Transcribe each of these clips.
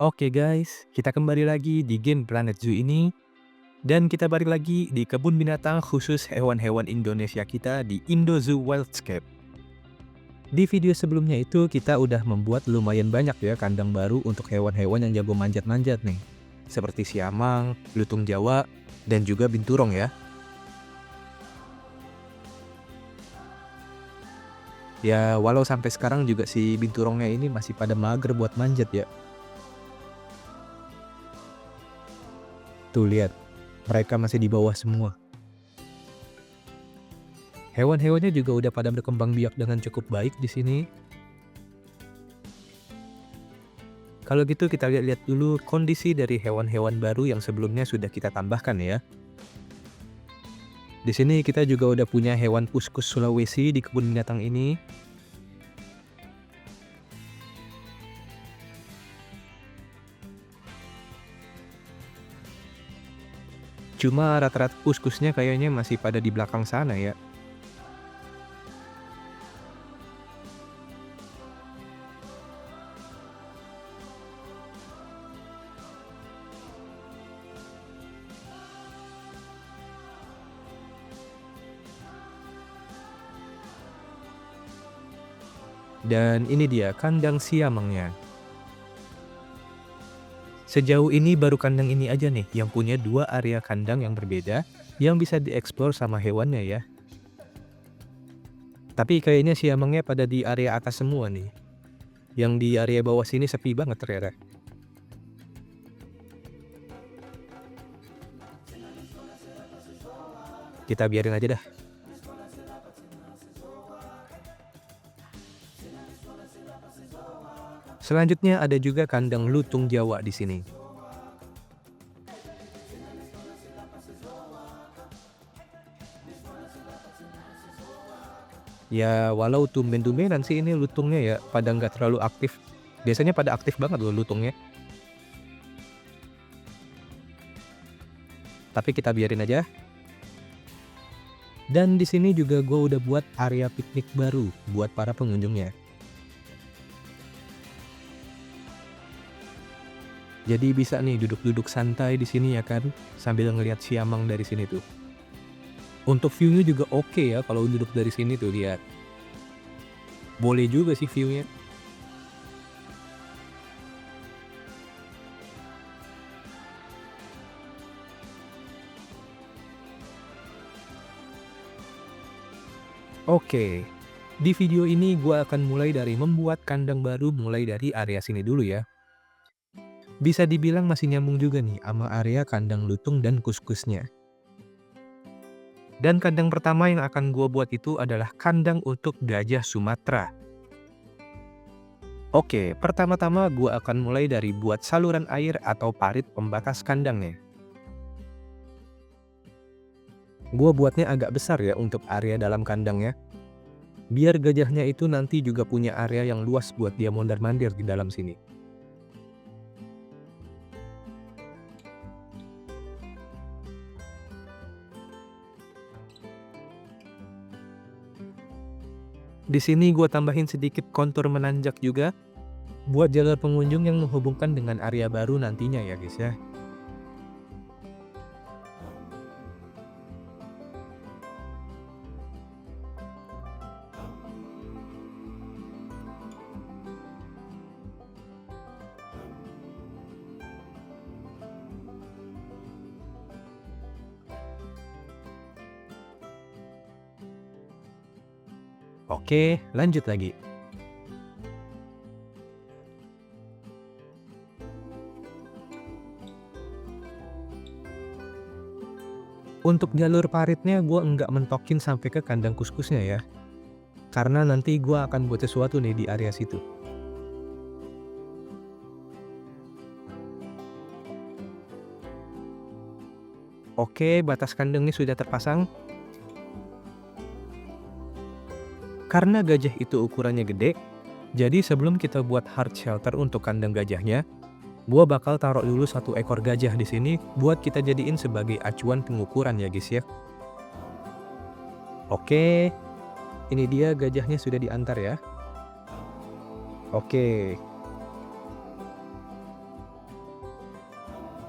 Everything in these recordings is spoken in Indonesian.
Oke guys, kita kembali lagi di game Planet Zoo ini. Dan kita balik lagi di kebun binatang khusus hewan-hewan Indonesia kita di Indo Zoo Wildscape. Di video sebelumnya itu kita udah membuat lumayan banyak ya kandang baru untuk hewan-hewan yang jago manjat-manjat nih. Seperti siamang, lutung Jawa, dan juga binturong ya. Ya walau sampai sekarang juga si binturongnya ini masih pada mager buat manjat ya. Tuh lihat, mereka masih di bawah semua. Hewan-hewannya juga udah pada berkembang biak dengan cukup baik di sini. Kalau gitu kita lihat-lihat dulu kondisi dari hewan-hewan baru yang sebelumnya sudah kita tambahkan ya. Di sini kita juga udah punya hewan kuskus Sulawesi di kebun binatang ini. Cuma rata-rata kuskusnya kayaknya masih pada di belakang sana ya. Dan ini dia kandang siamangnya. Sejauh ini baru kandang ini aja nih yang punya dua area kandang yang berbeda yang bisa dieksplor sama hewannya ya. Tapi kayaknya siamangnya pada di area atas semua nih. Yang di area bawah sini sepi banget ternyata. Kita biarin aja dah. Selanjutnya ada juga kandang lutung Jawa di sini. Ya walau tumben-tumbenan sih ini lutungnya ya pada nggak terlalu aktif. Biasanya pada aktif banget loh lutungnya. Tapi kita biarin aja. Dan di sini juga gue udah buat area piknik baru buat para pengunjungnya. Jadi bisa nih duduk-duduk santai di sini ya kan, sambil ngelihat siamang dari sini tuh. Untuk view-nya juga oke ya kalau duduk dari sini tuh lihat. Boleh juga sih view-nya. Oke, di video ini gue akan mulai dari membuat kandang baru mulai dari area sini dulu ya. Bisa dibilang masih nyambung juga nih sama area kandang lutung dan kuskusnya. Dan kandang pertama yang akan gue buat itu adalah kandang untuk gajah Sumatera. Oke, pertama-tama gue akan mulai dari buat saluran air atau parit pembatas kandangnya. Gue buatnya agak besar ya untuk area dalam kandangnya. Biar gajahnya itu nanti juga punya area yang luas buat dia mondar-mandir di dalam sini. Di sini gue tambahin sedikit kontur menanjak juga buat jalur pengunjung yang menghubungkan dengan area baru nantinya ya guys ya. Oke, lanjut lagi. Untuk jalur paritnya gue enggak mentokin sampai ke kandang kuskusnya ya. Karena nanti gue akan buat sesuatu nih di area situ. Oke, batas kandangnya sudah terpasang. Karena gajah itu ukurannya gede, jadi sebelum kita buat hard shelter untuk kandang gajahnya, gua bakal taruh dulu satu ekor gajah di sini buat kita jadiin sebagai acuan pengukuran ya guys ya. Oke, ini dia gajahnya sudah diantar ya. Oke,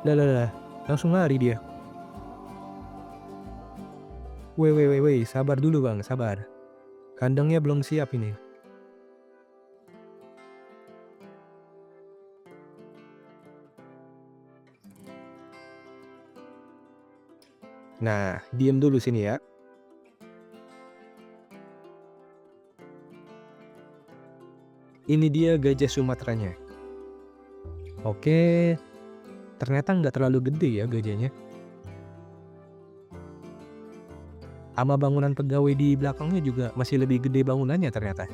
Lah lah lah, langsung lari dia. Weh weh weh weh, sabar dulu Bang, sabar. Kandangnya belum siap ini. Nah, diem dulu sini ya. Ini dia gajah Sumateranya. Oke, ternyata nggak terlalu gede ya gajahnya. Sama bangunan pegawai di belakangnya juga masih lebih gede bangunannya ternyata.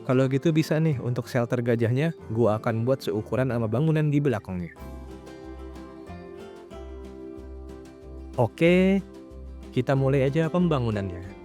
Kalau gitu bisa nih untuk shelter gajahnya, gua akan buat seukuran sama bangunan di belakangnya. Oke, kita mulai aja pembangunannya.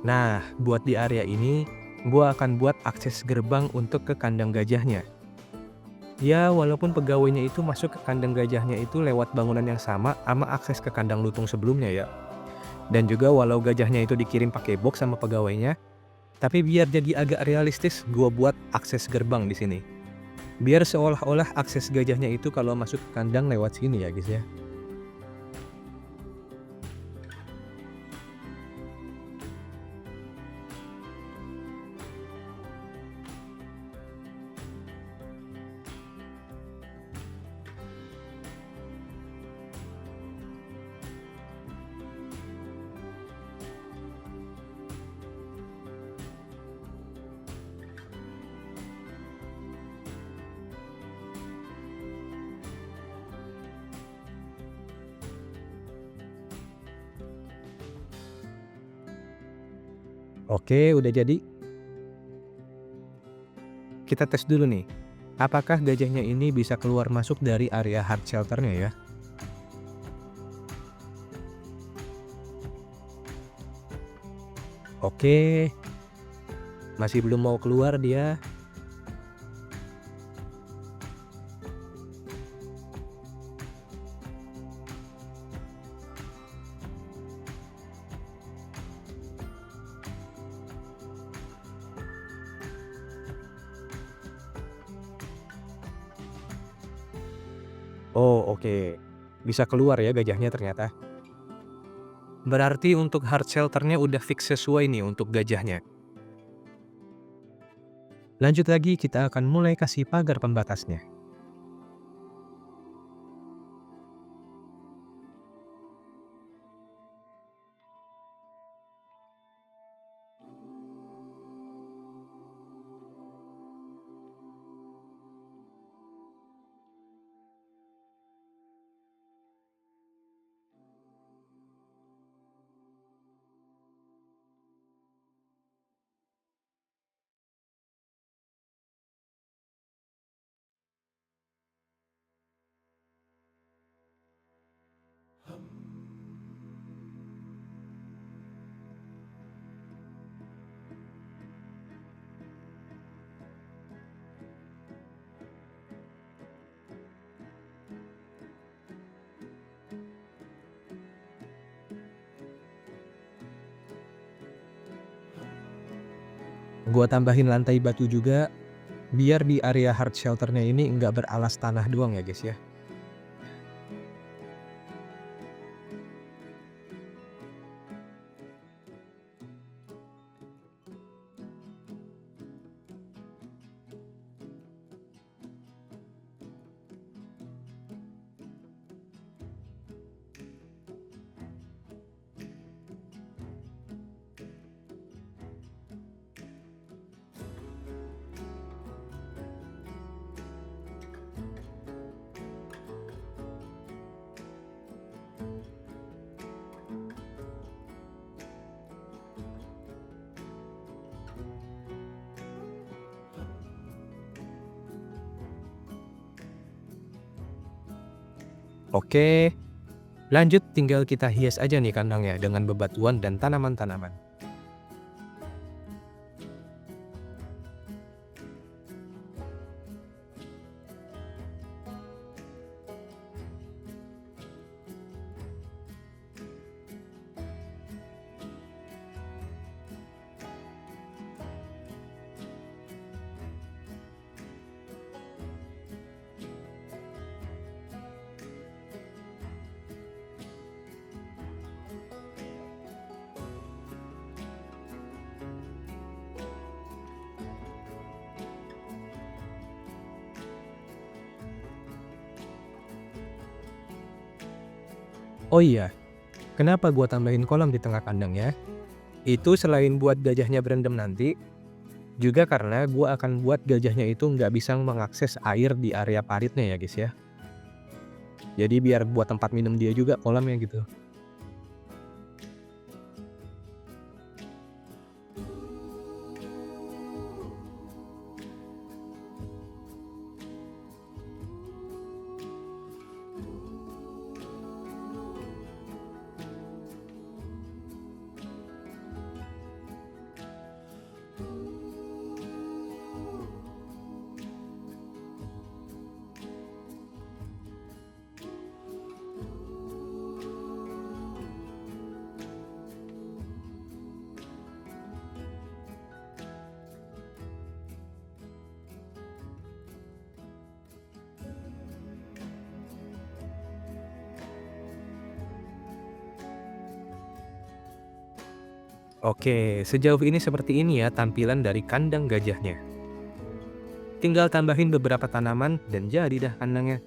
Nah, buat di area ini, gua akan buat akses gerbang untuk ke kandang gajahnya. Ya, walaupun pegawainya itu masuk ke kandang gajahnya itu lewat bangunan yang sama akses ke kandang lutung sebelumnya ya. Dan juga walau gajahnya itu dikirim pakai box sama pegawainya, tapi biar jadi agak realistis, gua buat akses gerbang di sini. Biar seolah-olah akses gajahnya itu kalau masuk ke kandang lewat sini ya guys ya. Oke, udah jadi. Kita tes dulu nih. Apakah gajahnya ini bisa keluar masuk dari area hard shelternya ya? Oke, masih belum mau keluar dia. Oh, oke. Bisa keluar ya gajahnya ternyata. Berarti untuk hard shelter-nya udah fix sesuai nih untuk gajahnya. Lanjut lagi, kita akan mulai kasih pagar pembatasnya. Gua tambahin lantai batu juga, biar di area hard shelter-nya ini nggak beralas tanah doang ya guys ya. Oke, lanjut tinggal kita hias aja nih kandangnya dengan bebatuan dan tanaman-tanaman. Oh iya, kenapa gua tambahin kolam di tengah kandang ya? Itu selain buat gajahnya berendam nanti, juga karena gua akan buat gajahnya itu nggak bisa mengakses air di area paritnya ya guys ya. Jadi biar buat tempat minum dia juga kolamnya gitu. Oke, sejauh ini seperti ini ya tampilan dari kandang gajahnya. Tinggal tambahin beberapa tanaman dan jadi dah kandangnya.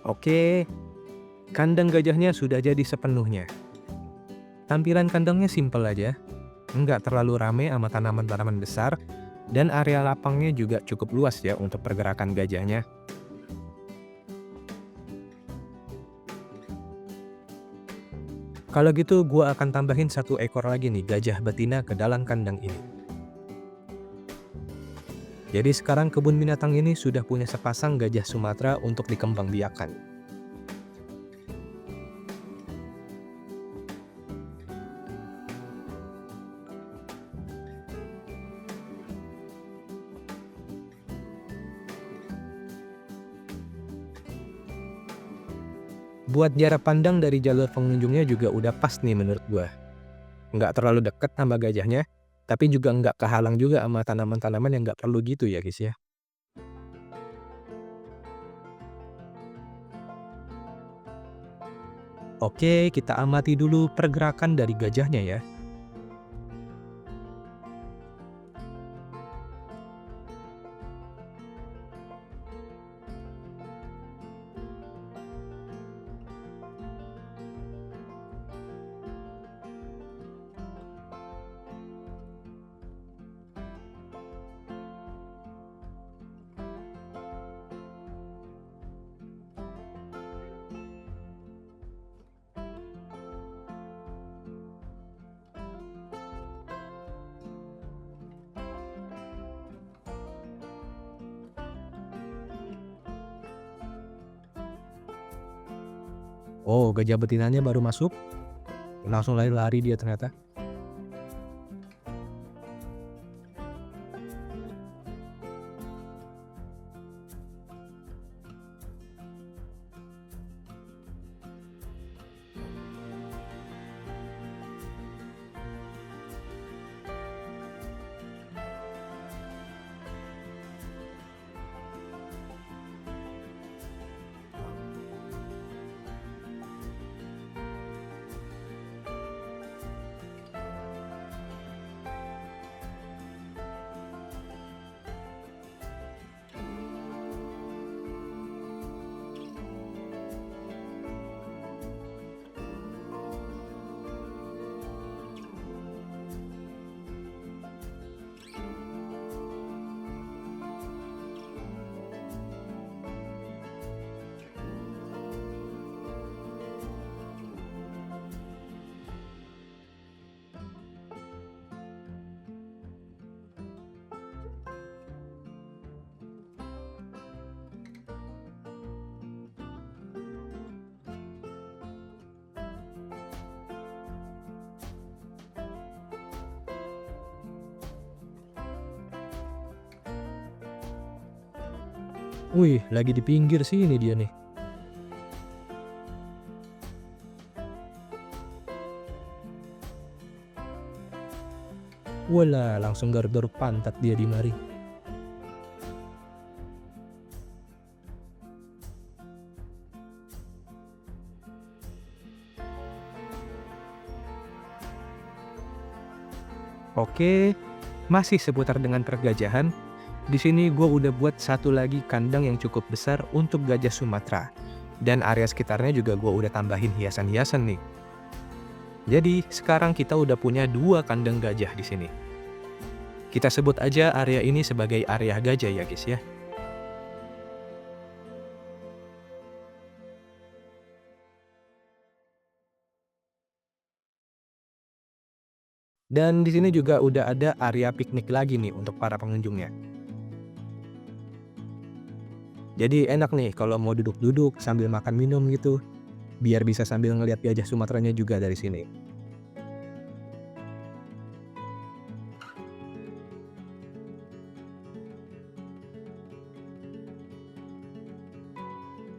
Oke, kandang gajahnya sudah jadi sepenuhnya. Tampilan kandangnya simpel aja, nggak terlalu rame sama tanaman-tanaman besar, dan area lapangnya juga cukup luas ya untuk pergerakan gajahnya. Kalau gitu gua akan tambahin satu ekor lagi nih gajah betina ke dalam kandang ini. Jadi sekarang kebun binatang ini sudah punya sepasang gajah Sumatera untuk dikembangbiakan. Buat jarak pandang dari jalur pengunjungnya juga udah pas nih menurut gua. Nggak terlalu deket sama gajahnya, tapi juga nggak kehalang juga sama tanaman-tanaman yang nggak perlu gitu ya guys ya. Oke, kita amati dulu pergerakan dari gajahnya ya. Oh, gajah betinanya baru masuk, langsung lari-lari dia ternyata. Wih, lagi di pinggir sini dia nih. Walah, langsung garuk-garuk pantat dia di mari. Oke, masih seputar dengan pergajahan. Di sini gue udah buat satu lagi kandang yang cukup besar untuk gajah Sumatera. Dan area sekitarnya juga gue udah tambahin hiasan-hiasan nih. Jadi sekarang kita udah punya dua kandang gajah di sini. Kita sebut aja area ini sebagai area gajah ya guys ya. Dan di sini juga udah ada area piknik lagi nih untuk para pengunjungnya. Jadi enak nih kalau mau duduk-duduk sambil makan minum gitu, biar bisa sambil ngelihat gajah Sumateranya juga dari sini.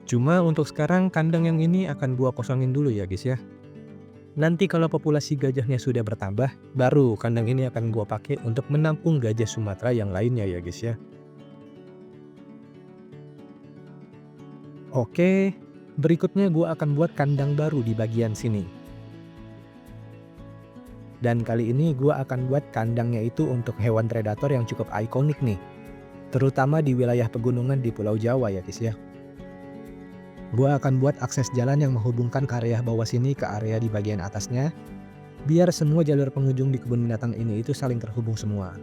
Cuma untuk sekarang kandang yang ini akan gua kosongin dulu ya guys ya. Nanti kalau populasi gajahnya sudah bertambah, baru kandang ini akan gua pakai untuk menampung gajah Sumatera yang lainnya ya guys ya. Oke, berikutnya gua akan buat kandang baru di bagian sini. Dan kali ini gua akan buat kandangnya itu untuk hewan predator yang cukup ikonik nih. Terutama di wilayah pegunungan di Pulau Jawa ya guys ya. Gua akan buat akses jalan yang menghubungkan ke area bawah sini ke area di bagian atasnya, biar semua jalur pengunjung di kebun binatang ini itu saling terhubung semua.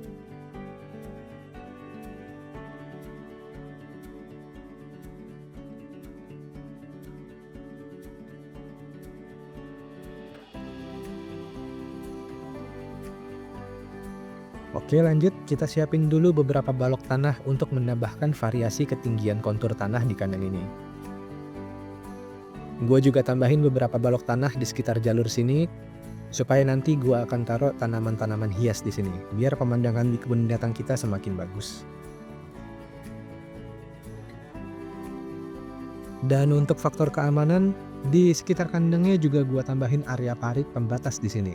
Oke lanjut, kita siapin dulu beberapa balok tanah untuk menambahkan variasi ketinggian kontur tanah di kandang ini. Gue juga tambahin beberapa balok tanah di sekitar jalur sini, supaya nanti gue akan taruh tanaman-tanaman hias di sini, biar pemandangan di kebun binatang kita semakin bagus. Dan untuk faktor keamanan, di sekitar kandangnya juga gue tambahin area parit pembatas di sini.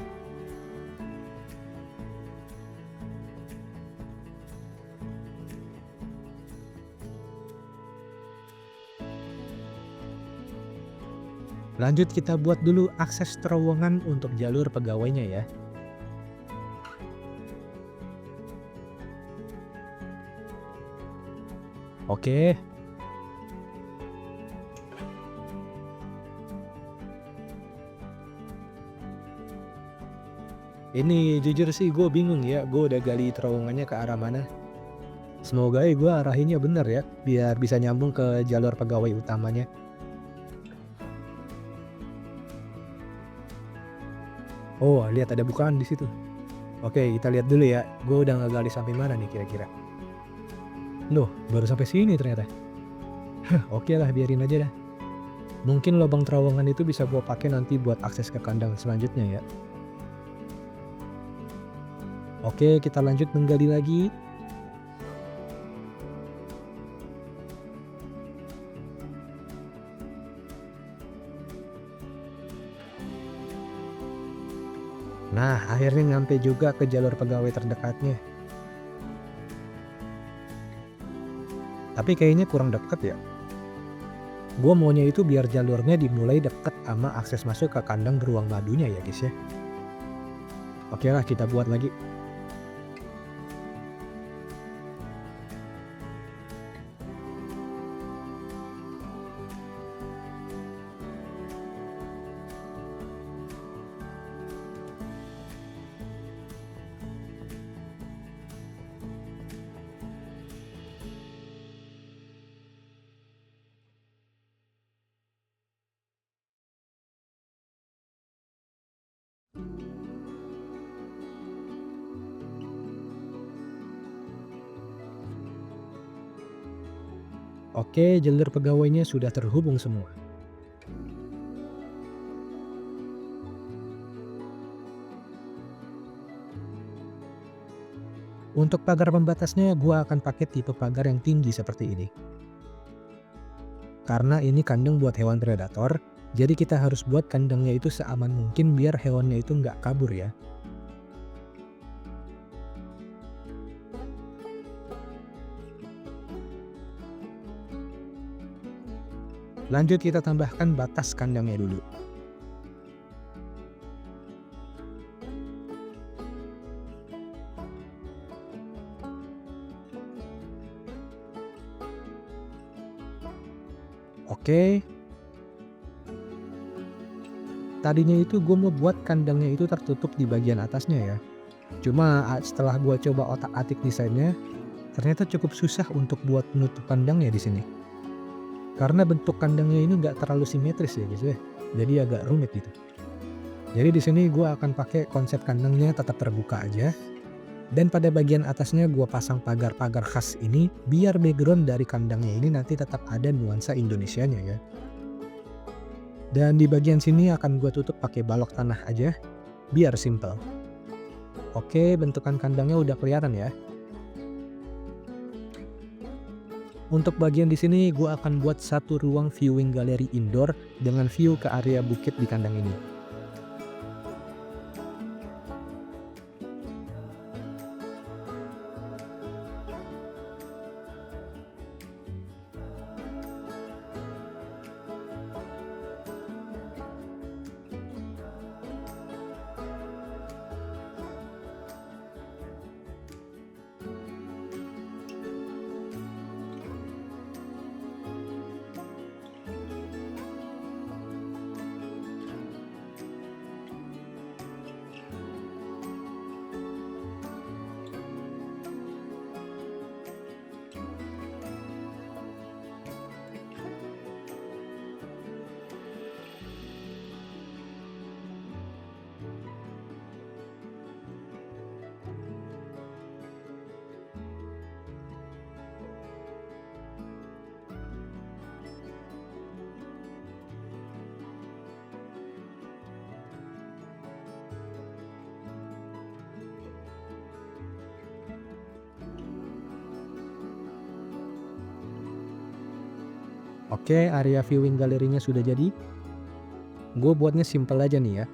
Lanjut kita buat dulu akses terowongan untuk jalur pegawainya ya. Oke. Ini jujur sih gue bingung ya, gue udah gali terowongannya ke arah mana. Semoga ya gue arahinnya bener ya, biar bisa nyambung ke jalur pegawai utamanya. Oh, lihat ada bukaan di situ. Oke, kita lihat dulu ya. Gue udah ngegali sampai mana nih kira-kira. Loh, baru sampai sini ternyata. Oke lah, biarin aja dah. Mungkin lubang terowongan itu bisa gue pakai nanti buat akses ke kandang selanjutnya ya. Oke, kita lanjut menggali lagi. Nah, akhirnya nyampe juga ke jalur pegawai terdekatnya. Tapi kayaknya kurang dekat ya. Gue maunya itu biar jalurnya dimulai deket sama akses masuk ke kandang beruang madunya ya guys ya. Oke lah, kita buat lagi. Oke, jalur pegawainya sudah terhubung semua. Untuk pagar pembatasnya, gua akan pakai tipe pagar yang tinggi seperti ini. Karena ini kandang buat hewan predator, jadi kita harus buat kandangnya itu seaman mungkin biar hewannya itu nggak kabur ya. Lanjut kita tambahkan batas kandangnya dulu. Oke. Tadinya itu gue mau buat kandangnya itu tertutup di bagian atasnya ya. Cuma setelah gue coba otak-atik desainnya, ternyata cukup susah untuk buat menutup kandangnya di sini. Karena bentuk kandangnya ini nggak terlalu simetris ya guys ya. Jadi agak rumit gitu. Jadi di sini gue akan pakai konsep kandangnya tetap terbuka aja. Dan pada bagian atasnya gue pasang pagar-pagar khas ini biar background dari kandangnya ini nanti tetap ada nuansa Indonesianya ya. Dan di bagian sini akan gue tutup pakai balok tanah aja biar simple. Oke, bentukan kandangnya udah kelihatan ya. Untuk bagian di sini gue akan buat satu ruang viewing gallery indoor dengan view ke area bukit di kandang ini. Oke, area viewing galerinya sudah jadi. Gue buatnya simple aja nih ya.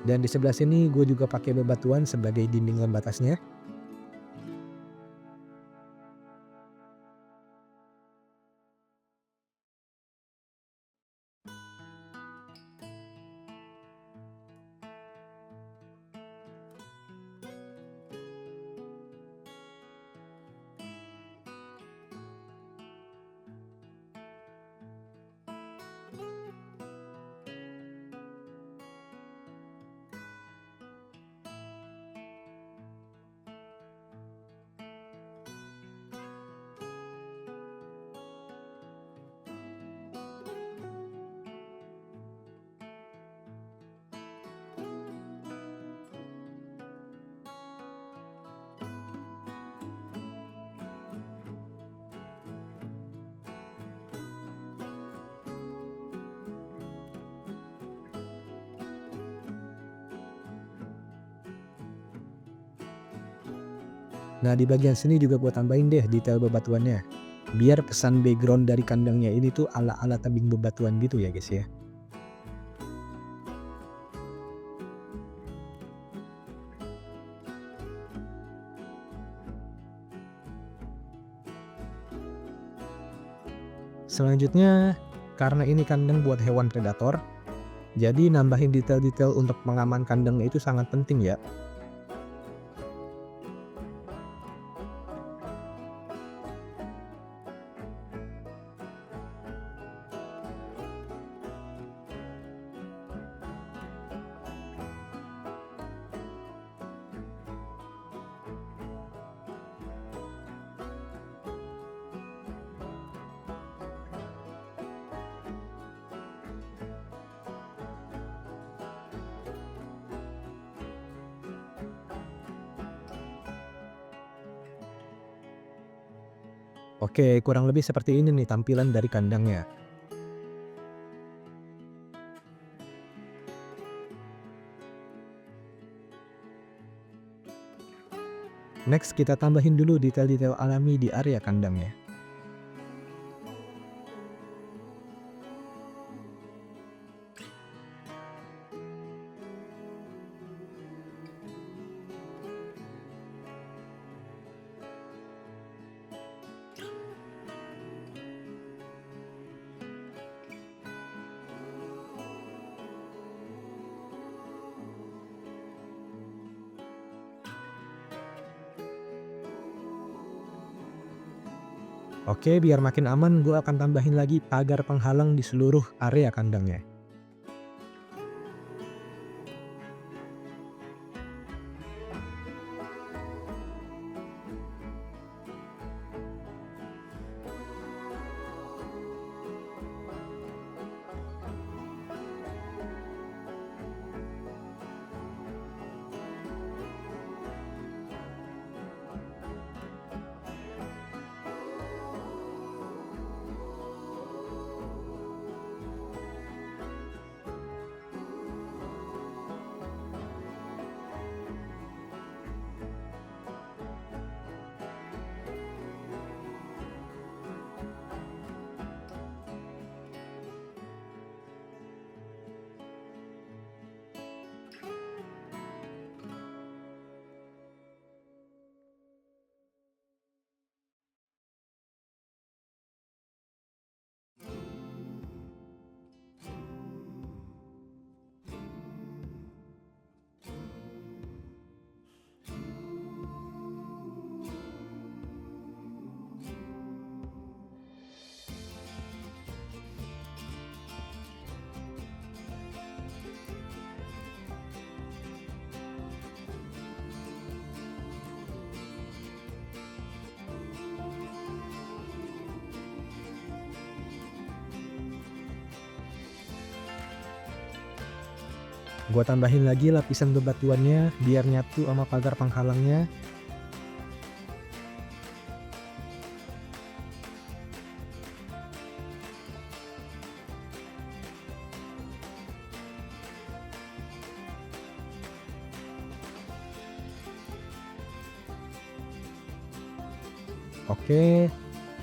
Dan di sebelah sini gue juga pakai bebatuan sebagai dinding pembatasnya. Nah, di bagian sini juga gue tambahin deh detail bebatuannya. Biar kesan background dari kandangnya ini tuh ala-ala tebing bebatuan gitu ya guys ya. Selanjutnya, karena ini kandang buat hewan predator, jadi nambahin detail-detail untuk pengaman kandangnya itu sangat penting ya. Oke, kurang lebih seperti ini nih tampilan dari kandangnya. Next, kita tambahin dulu detail-detail alami di area kandangnya. Oke, biar makin aman, gue akan tambahin lagi pagar penghalang di seluruh area kandangnya. Gua tambahin lagi lapisan bebatuannya biar nyatu sama pagar penghalangnya. Oke,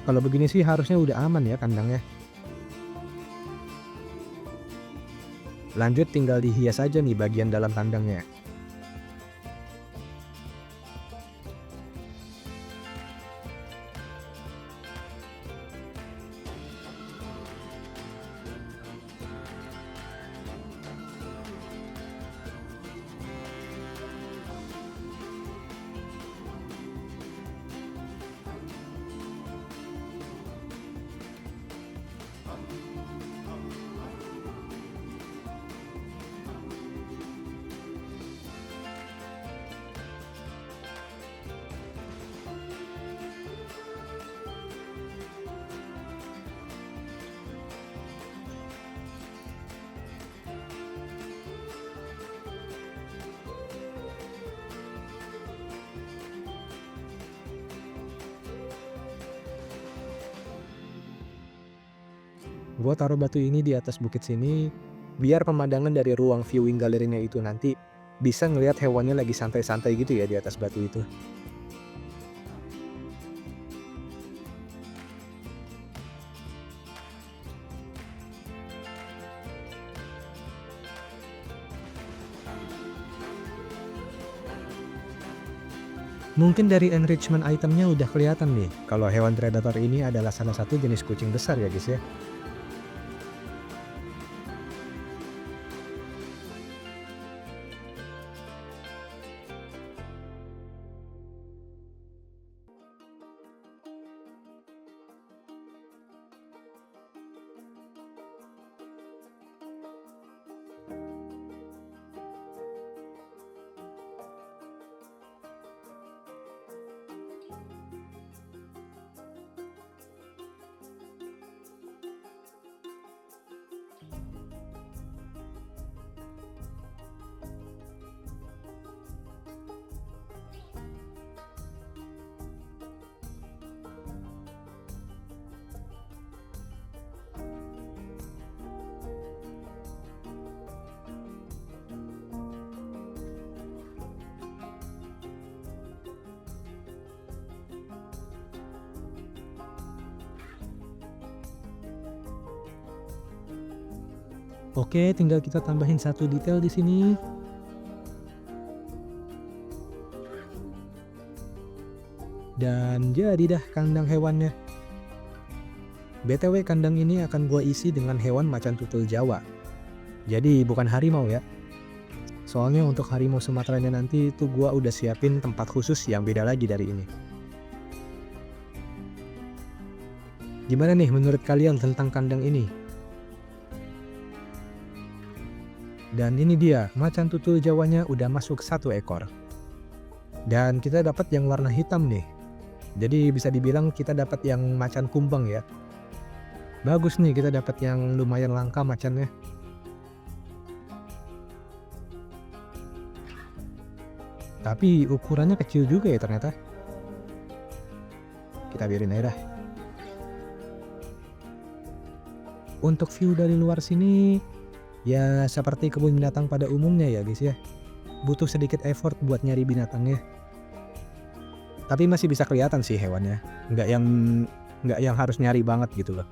kalau begini sih harusnya udah aman ya kandangnya. Lanjut tinggal dihias aja nih bagian dalam kandangnya. Gua taruh batu ini di atas bukit sini, biar pemandangan dari ruang viewing galerinya itu nanti bisa ngelihat hewannya lagi santai-santai gitu ya di atas batu itu. Mungkin dari enrichment itemnya udah kelihatan nih, kalau hewan predator ini adalah salah satu jenis kucing besar ya guys ya. Oke, tinggal kita tambahin satu detail di sini. Dan jadi dah kandang hewannya. BTW kandang ini akan gua isi dengan hewan macan tutul Jawa. Jadi bukan harimau ya. Soalnya untuk harimau Sumateranya nanti itu gua udah siapin tempat khusus yang beda lagi dari ini. Gimana nih menurut kalian tentang kandang ini? Dan ini dia, macan tutul Jawanya udah masuk 1 ekor. Dan kita dapat yang warna hitam nih. Jadi bisa dibilang kita dapat yang macan kumbang ya. Bagus nih kita dapat yang lumayan langka macannya. Tapi ukurannya kecil juga ya ternyata. Kita biarin aja dah. Untuk view dari luar sini, ya seperti kebun binatang pada umumnya ya guys ya. Butuh sedikit effort buat nyari binatangnya. Tapi masih bisa kelihatan sih hewannya. Nggak yang harus nyari banget gitu loh.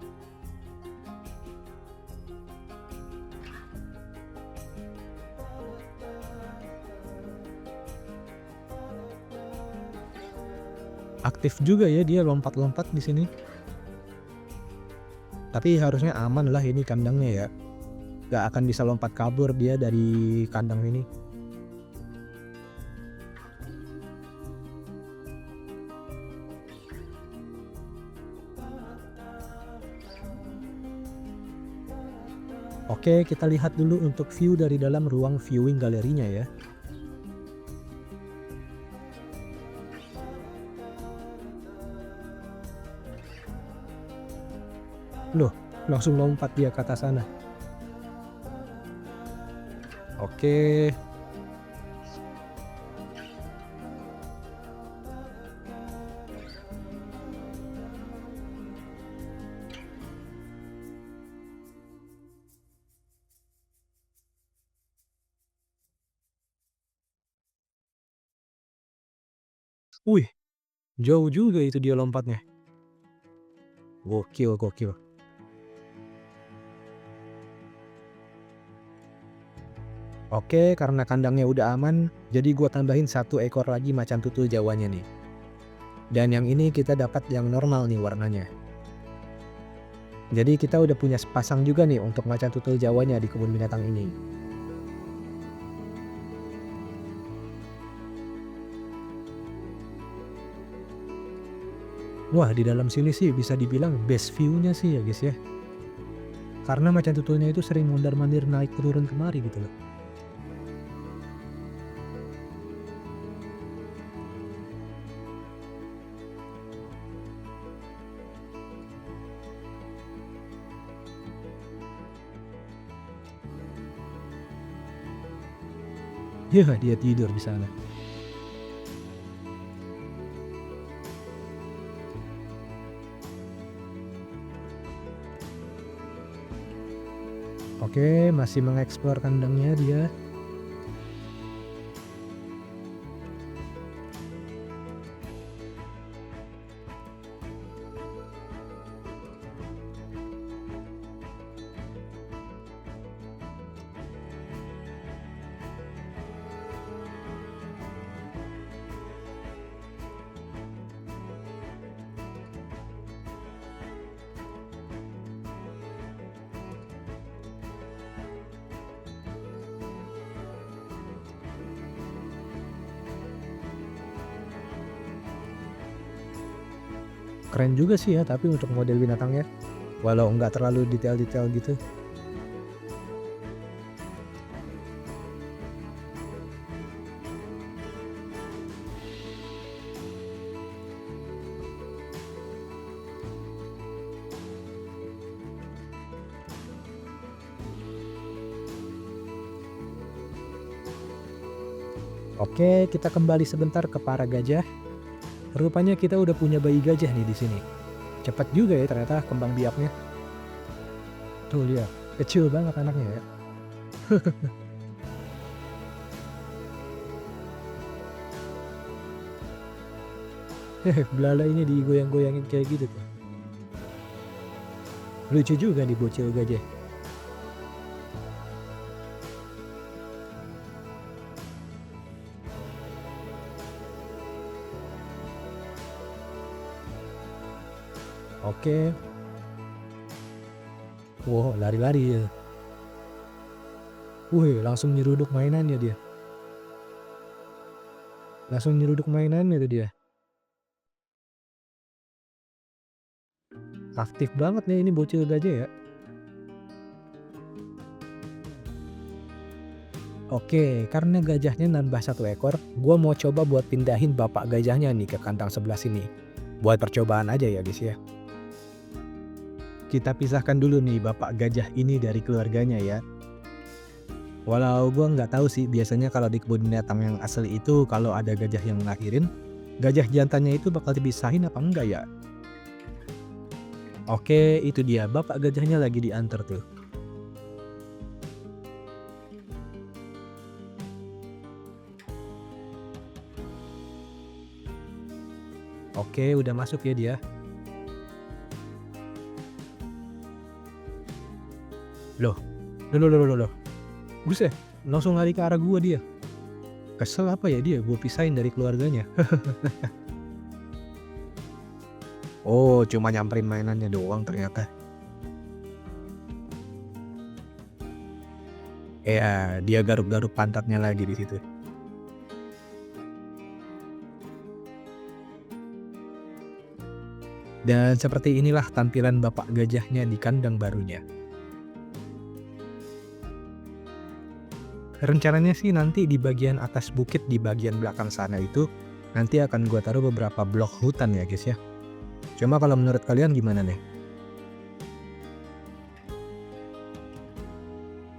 Aktif juga ya dia lompat-lompat di sini. Tapi harusnya aman lah ini kandangnya ya. Nggak akan bisa lompat kabur dia dari kandang ini. Oke, kita lihat dulu untuk view dari dalam ruang viewing galerinya ya. Loh, langsung lompat dia ke atas sana. Oke. Wih, Jauh juga itu dia lompatnya. Gokil, gokil. Oke, karena kandangnya udah aman, jadi gua tambahin 1 ekor lagi macan tutul Jawanya nih. Dan yang ini kita dapat yang normal nih warnanya. Jadi kita udah punya sepasang juga nih untuk macan tutul Jawanya di kebun binatang ini. Wah, di dalam sini sih bisa dibilang best view-nya sih ya guys ya. Karena macan tutulnya itu sering mondar-mandir naik turun kemari gitu loh. Ya, dia tidur di sana. Oke, masih mengeksplor kandangnya dia. Keren juga sih ya tapi untuk model binatangnya. Walau nggak terlalu detail-detail gitu. Oke, kita kembali sebentar ke para gajah. Rupanya kita udah punya bayi gajah nih di sini. Cepat juga ya ternyata kembang biaknya. Tuh lihat, kecil banget anaknya ya. Hehe, belalainya digoyang-goyangin kayak gitu tuh. Lucu juga nih bocil gajah. Oke. Wow, lari-lari ya. Wih, langsung nyeruduk mainannya dia. Langsung nyeruduk mainannya tuh dia. Aktif banget nih ini bocil gajah ya. Oke, karena gajahnya nambah 1 ekor, gua mau coba buat pindahin bapak gajahnya nih ke kandang sebelah sini. Buat percobaan aja ya guys ya. Kita pisahkan dulu nih bapak gajah ini dari keluarganya ya. Walau gua nggak tahu sih biasanya kalau di kebun binatang yang asli itu kalau ada gajah yang ngelahirin, gajah jantannya itu bakal dipisahin apa enggak ya? Oke, itu dia bapak gajahnya lagi diantar tuh. Oke, udah masuk ya dia. Loh, loh. Buset, langsung lari ke arah gua dia. Kesel apa ya dia gua pisahin dari keluarganya. Oh, cuma nyamperin mainannya doang ternyata. Iya, dia garuk-garuk pantatnya lagi di situ. Dan seperti inilah tampilan bapak gajahnya di kandang barunya. Rencananya sih nanti di bagian atas bukit di bagian belakang sana itu nanti akan gua taruh beberapa blok hutan ya guys ya. Cuma kalau menurut kalian gimana nih?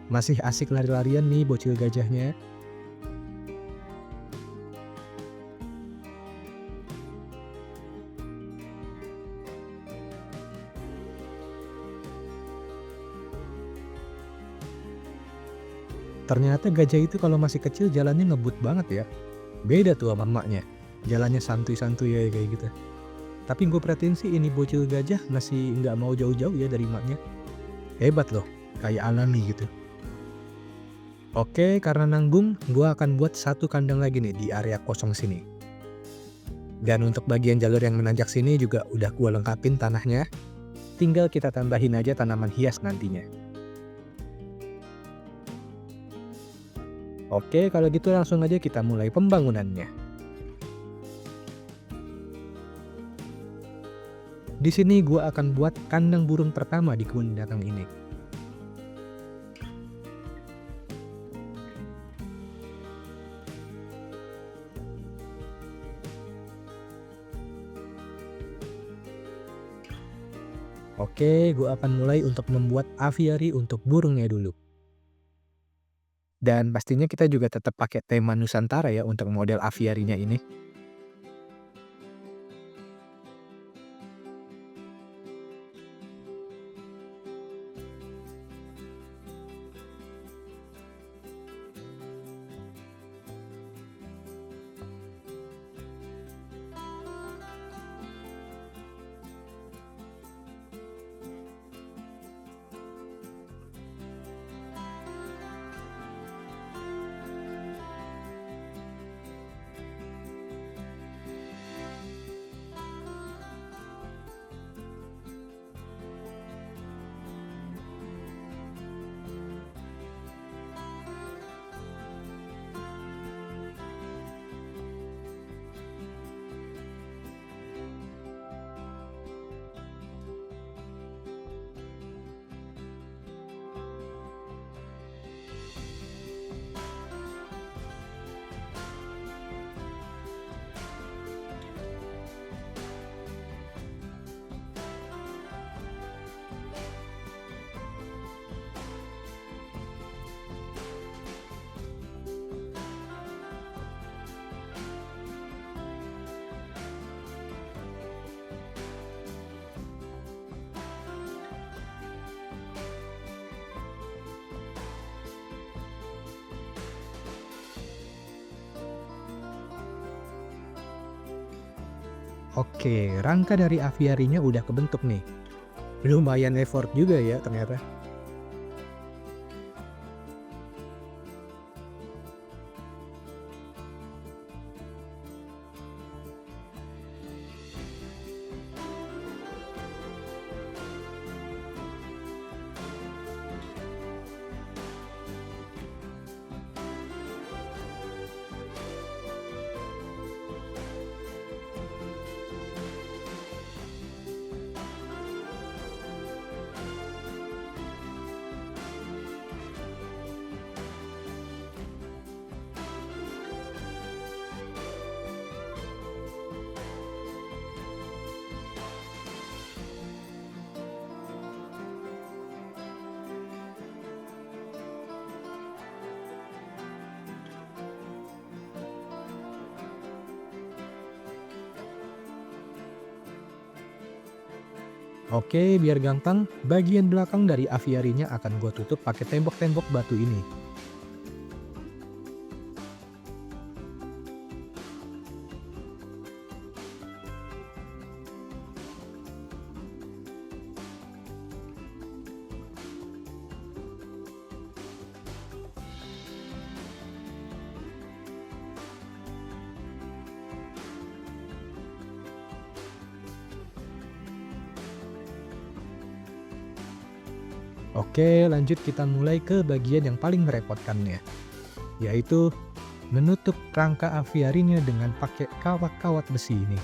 Masih asik lari-larian nih bocil gajahnya. Ternyata gajah itu kalau masih kecil jalannya ngebut banget ya. Beda tuh sama emaknya. jalannya santuy-santuy ya kayak gitu. Tapi gue perhatiin sih ini bocil gajah masih nggak mau jauh-jauh ya dari maknya. Hebat loh, kayak alami gitu. Oke, karena nanggung, gue akan buat satu kandang lagi nih di area kosong sini. Dan untuk bagian jalur yang menanjak sini juga udah gue lengkapin tanahnya. Tinggal kita tambahin aja tanaman hias nantinya. Oke, kalau gitu langsung aja kita mulai pembangunannya. Di sini gue akan buat kandang burung pertama di kebun binatang ini. Oke, gue akan mulai untuk membuat aviary untuk burungnya dulu. Dan pastinya kita juga tetap pakai tema Nusantara ya untuk model aviary-nya ini. Oke, rangka dari aviary-nya udah kebentuk nih. Lumayan effort juga ya ternyata. Oke, biar gampang, bagian belakang dari aviary-nya akan gue tutup pakai tembok-tembok batu ini. Oke, lanjut kita mulai ke bagian yang paling merepotkannya, yaitu menutup rangka aviary-nya dengan pakai kawat-kawat besi ini.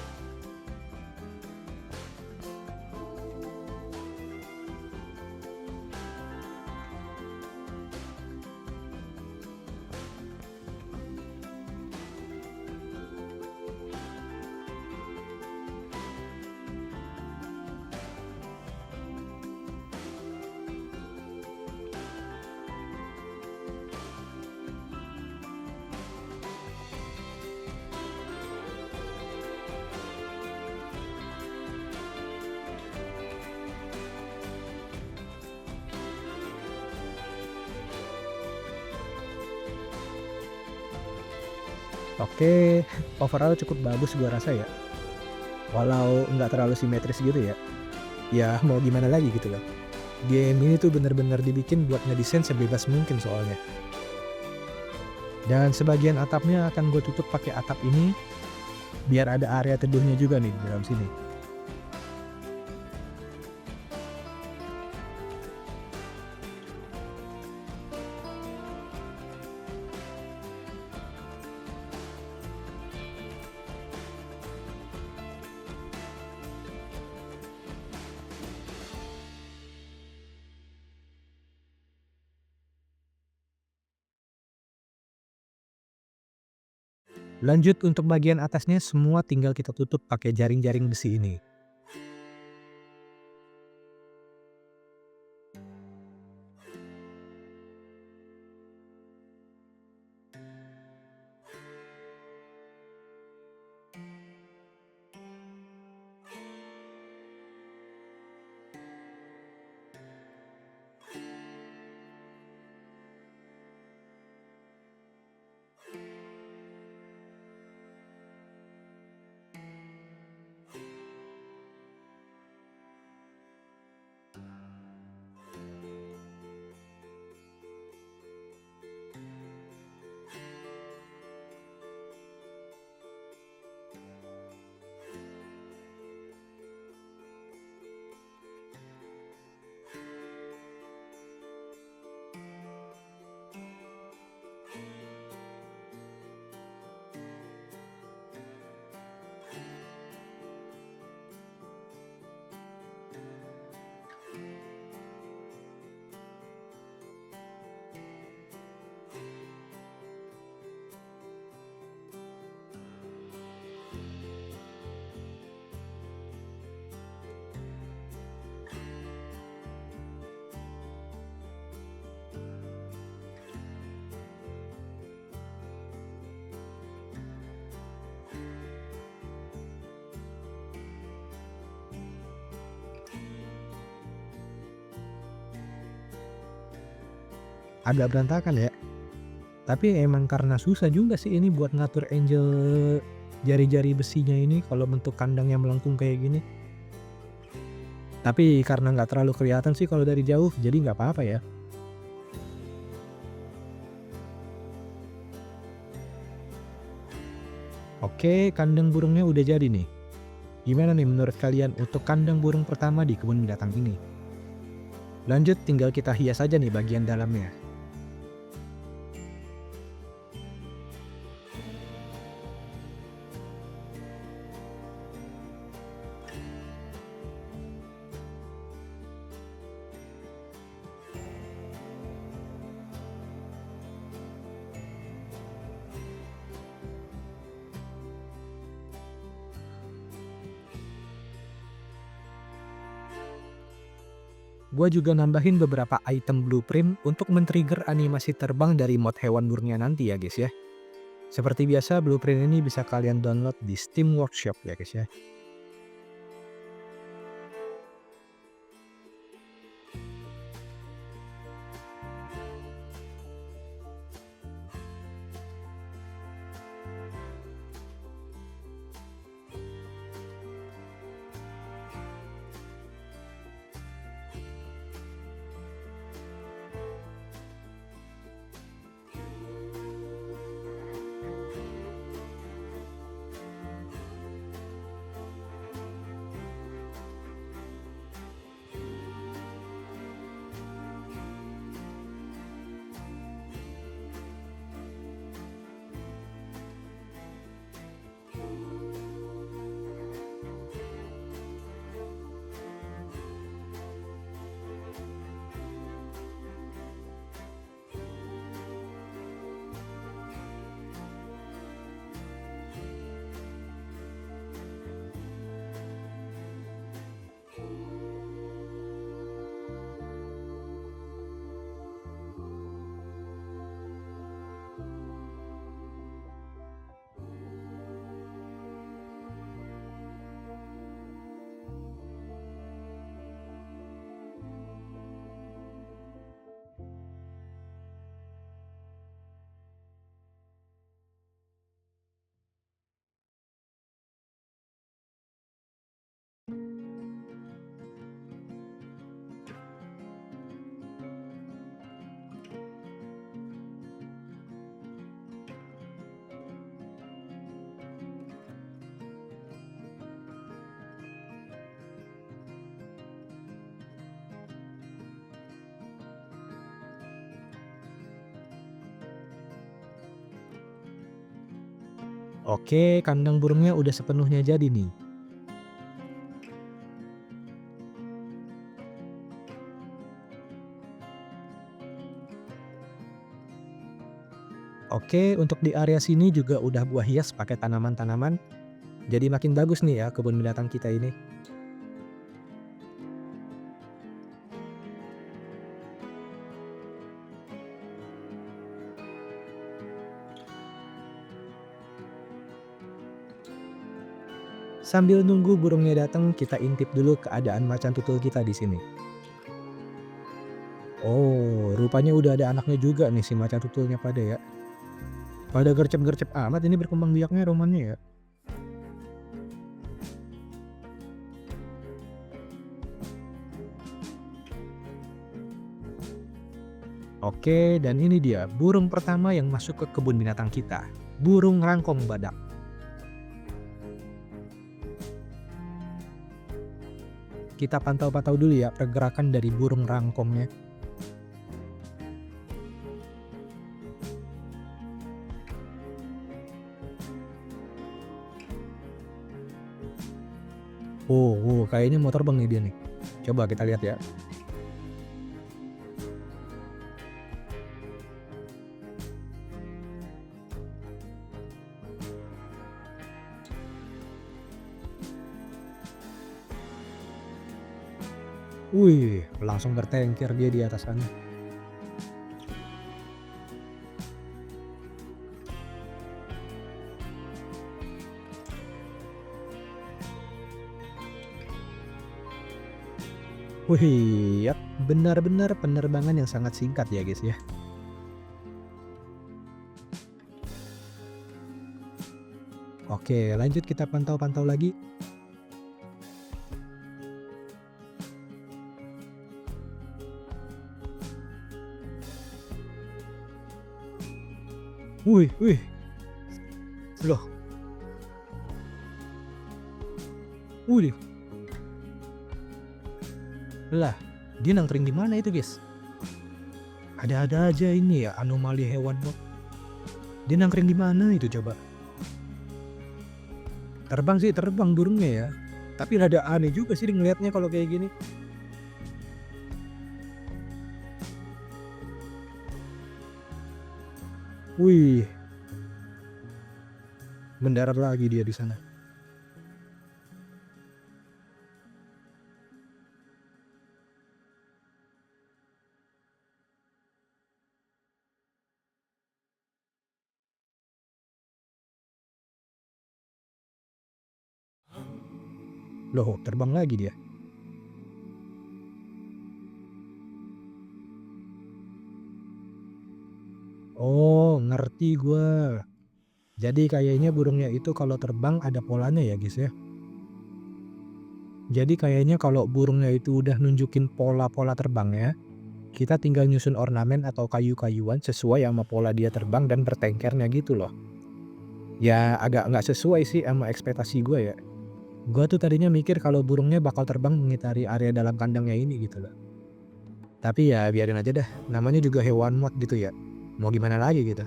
Oke, overall cukup bagus gua rasa ya. Walau nggak terlalu simetris gitu ya. Ya mau gimana lagi gitu loh. Game ini tuh bener-bener dibikin buat ngedesain sebebas mungkin soalnya. Dan sebagian atapnya akan gue tutup pakai atap ini biar ada area teduhnya juga nih di dalam sini. Lanjut untuk bagian atasnya semua tinggal kita tutup pakai jaring-jaring besi ini. Agak berantakan ya. Tapi emang karena susah juga sih ini buat ngatur angel jari-jari besinya ini kalau bentuk kandang yang melengkung kayak gini. Tapi karena nggak terlalu kelihatan sih kalau dari jauh, jadi nggak apa-apa ya. Oke, kandang burungnya udah jadi nih. Gimana nih menurut kalian untuk kandang burung pertama di kebun binatang ini? Lanjut tinggal kita hias aja nih bagian dalamnya. Gua juga nambahin beberapa item blueprint untuk men-trigger animasi terbang dari mod hewan burungnya nanti ya guys ya. Seperti biasa blueprint ini bisa kalian download di Steam Workshop ya guys ya. Oke, kandang burungnya udah sepenuhnya jadi nih. Oke, untuk di area sini juga udah gua hias pakai tanaman-tanaman. Jadi makin bagus nih ya kebun binatang kita ini. Sambil nunggu burungnya datang, kita intip dulu keadaan macan tutul kita di sini. Oh, rupanya udah ada anaknya juga nih si macan tutulnya pada ya. Pada gercep-gercep amat ini berkembang biaknya romannya ya. Oke, dan ini dia burung pertama yang masuk ke kebun binatang kita. Burung rangkong badak. Kita pantau-pantau dulu ya pergerakan dari burung rangkongnya. Oh, kayaknya mau terbang nih dia nih. Coba kita lihat ya. Wih, langsung bertengker dia di atas sana. Wih, yap, benar-benar penerbangan yang sangat singkat ya guys ya. Oke, lanjut kita pantau-pantau lagi. Wih, loh, wih, lah, dia nangkring di mana itu guys? Ada-ada aja ini ya anomali hewan kok. Dia nangkring di mana itu coba? Terbang sih terbang burungnya ya. Tapi rada aneh juga sih ngelihatnya kalau kayak gini. Wih, mendarat lagi dia di sana. Loh, terbang lagi dia. Oh, ngerti gua. Jadi kayaknya burungnya itu kalau terbang ada polanya ya guys ya. Jadi kayaknya kalau burungnya itu udah nunjukin pola-pola terbangnya, kita tinggal nyusun ornamen atau kayu-kayuan sesuai sama pola dia terbang dan bertengkernya gitu loh. Ya agak nggak sesuai sih sama ekspektasi gue ya. Gue tuh tadinya mikir kalau burungnya bakal terbang mengitari area dalam kandangnya ini gitu loh. Tapi ya biarin aja dah, namanya juga hewan mod gitu ya. Mau gimana lagi gitu.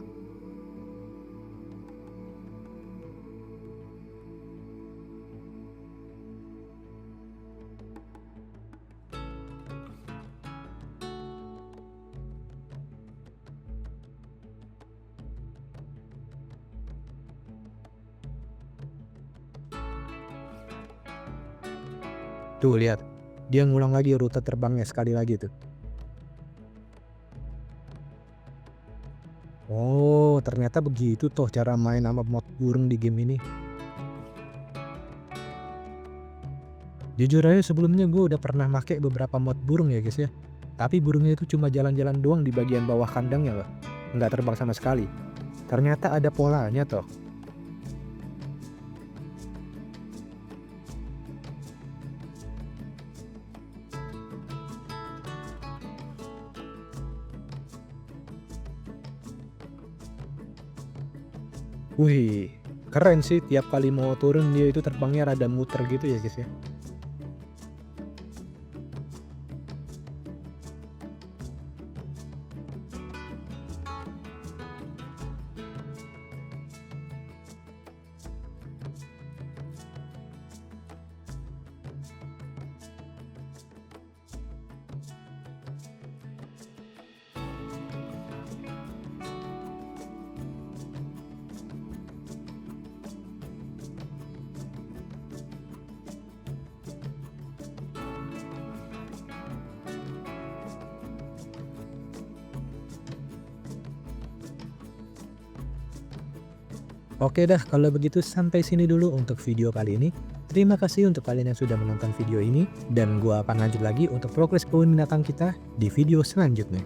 Tuh lihat, dia ngulang lagi rute terbangnya sekali lagi tuh. Oh, ternyata begitu toh cara main sama mod burung di game ini. Jujur aja sebelumnya gue udah pernah make beberapa mod burung ya guys ya. Tapi burungnya itu cuma jalan-jalan doang di bagian bawah kandangnya loh. Nggak terbang sama sekali. Ternyata ada polanya toh. Wih, keren sih tiap kali mau turun dia itu terbangnya rada muter gitu ya guys ya. Oke dah, kalau begitu sampai sini dulu untuk video kali ini. Terima kasih untuk kalian yang sudah menonton video ini, dan gua akan lanjut lagi untuk progres kebun binatang kita di video selanjutnya.